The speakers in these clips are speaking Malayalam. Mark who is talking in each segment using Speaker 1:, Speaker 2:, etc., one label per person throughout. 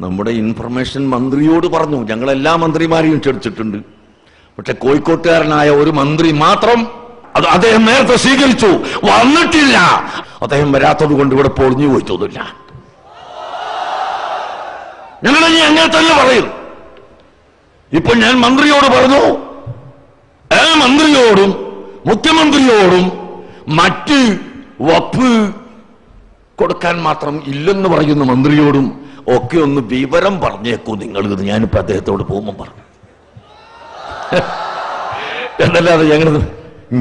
Speaker 1: നമ്മുടെ ഇൻഫർമേഷൻ മന്ത്രിയോട് പറഞ്ഞു. ഞങ്ങളെല്ലാ മന്ത്രിമാരെയും ക്ഷണിച്ചിട്ടുണ്ട്. പക്ഷെ കോഴിക്കോട്ടുകാരനായ ഒരു മന്ത്രി മാത്രം അദ്ദേഹം നേരത്തെ സ്വീകരിച്ചു, വന്നിട്ടില്ല. അദ്ദേഹം വരാത്തത് കൊണ്ട് ഇവിടെ പൊളിഞ്ഞു പോയിട്ടൊന്നുമില്ല. ഞങ്ങളിനി അങ്ങനെ തന്നെ പറയും. ഇപ്പൊ ഞാൻ മന്ത്രിയോട് പറഞ്ഞു, മന്ത്രിയോടും മുഖ്യമന്ത്രിയോടും മറ്റ് വകുപ്പ് കൊടുക്കാൻ മാത്രം ഇല്ലെന്ന് പറയുന്ന മന്ത്രിയോടും ഒക്കെ ഒന്ന് വിവരം പറഞ്ഞേക്കൂ നിങ്ങൾ. ഇത് ഞാനിപ്പോ അദ്ദേഹത്തോട് പോകുമ്പോൾ പറഞ്ഞു. എന്നല്ലാതെ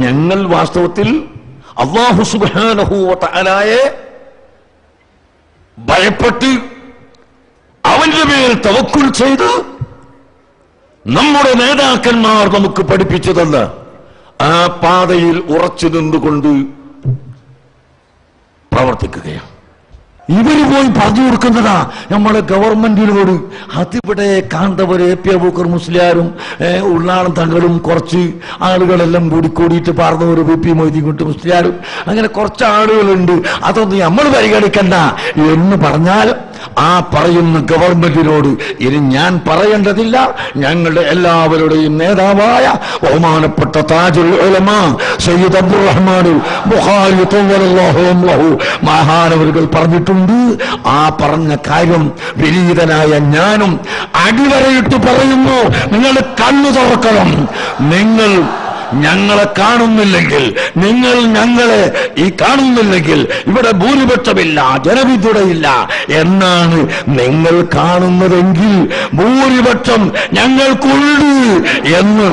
Speaker 1: ഞങ്ങൾ വാസ്തവത്തിൽ അല്ലാഹു സുബ്ഹാനഹു വ തആലയെ ഭയപ്പെട്ട് അവന്റെ മേൽ തവക്കുൽ ചെയ്ത് നമ്മുടെ നേതാക്കന്മാർ നമുക്ക് പഠിപ്പിച്ചു തന്ന ആ പാതയിൽ ഉറച്ചു നിന്നുകൊണ്ട് പ്രവർത്തിക്കുകയാണ്. ഇവര് പോയി പറഞ്ഞു കൊടുക്കുന്നതാ നമ്മളെ ഗവൺമെന്റിനോട്. അതിവിടെ കാന്തവര് എ.പി. അബൂബക്കർ മുസ്ലിയാരും ഉള്ളാളം തങ്ങളും കുറച്ച് ആളുകളെല്ലാം കൂടിയിട്ട് പറഞ്ഞവര് വി.പി. മൊയ്തീൻകുട്ടി മുസ്ലിയാരും അങ്ങനെ കുറച്ച് ആളുകളുണ്ട്. അതൊന്നും നമ്മൾ പരിഗണിക്കണ്ട എന്ന് പറഞ്ഞാൽ ആ പറയുന്ന ഗവൺമെന്റിനോട് ഇനി ഞാൻ പറയേണ്ടതില്ല. ഞങ്ങളുടെ എല്ലാവരുടെയും നേതാവായ ബഹുമാനപ്പെട്ട താജുൽ ഉലമാ സയ്യിദ് അബ്ദുറഹ്മാൻ ബുഖാരി തവല്ലല്ലാഹു അൻഹു മഹാനവറുകൾ പറഞ്ഞിട്ടുണ്ട്. ആ പറഞ്ഞ കാര്യം വിനീതനായ ഞാനും അടിവരയിട്ട് പറയുന്നു. നിങ്ങൾ കണ്ണു തുറക്കണം. നിങ്ങൾ ഞങ്ങളെ കാണുന്നില്ലെങ്കിൽ, നിങ്ങൾ ഞങ്ങളെ ഈ കാണുന്നില്ലെങ്കിൽ ഇവിടെ ഭൂരിപക്ഷമില്ല, ജനവിധുടയില്ല എന്നാണ് നിങ്ങൾ കാണുന്നതെങ്കിൽ ഭൂരിപക്ഷം ഞങ്ങൾക്കുണ്ട് എന്ന്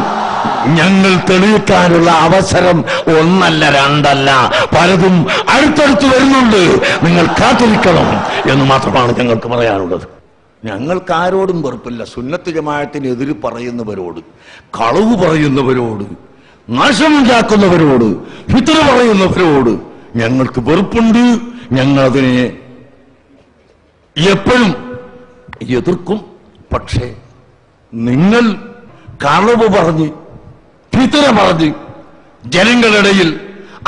Speaker 1: ഞങ്ങൾ തെളിയിക്കാനുള്ള അവസരം ഒന്നല്ല രണ്ടല്ല പലതും അടുത്തടുത്ത് വരുന്നുണ്ട്. നിങ്ങൾ കാത്തിരിക്കണം എന്ന് മാത്രമാണ് ഞങ്ങൾക്ക് പറയാനുള്ളത്. ഞങ്ങൾക്ക് ആരോടും വെറുപ്പില്ല. സുന്നത്ത് ജമാഅത്തിനെതിരെ പറയുന്നവരോട്, കളവ് പറയുന്നവരോട്, നാശമുണ്ടാക്കുന്നവരോട്, ഫിത്ന പറയുന്നവരോട് ഞങ്ങൾക്ക് വെറുപ്പുണ്ട്. ഞങ്ങളതിനെ എപ്പോഴും എതിർക്കും. പക്ഷേ നിങ്ങൾ കളവ് പറഞ്ഞ് ഫിത്ന പറഞ്ഞ് ജനങ്ങളിടയിൽ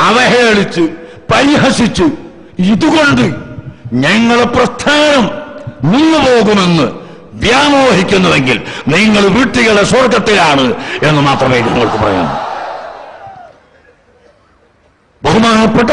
Speaker 1: അവഹേളിച്ച് പരിഹസിച്ച് ഇതുകൊണ്ട് ഞങ്ങളെ പ്രസ്ഥാനം നിന്നുപോകുമെന്ന് വ്യാമോഹിക്കുന്നുവെങ്കിൽ നിങ്ങൾ വീട്ടുകളെ സ്വർഗത്തിലാണ് എന്ന് മാത്രമേ ഞങ്ങൾക്ക് പറയാൻ. ബഹുമാനപ്പെട്ട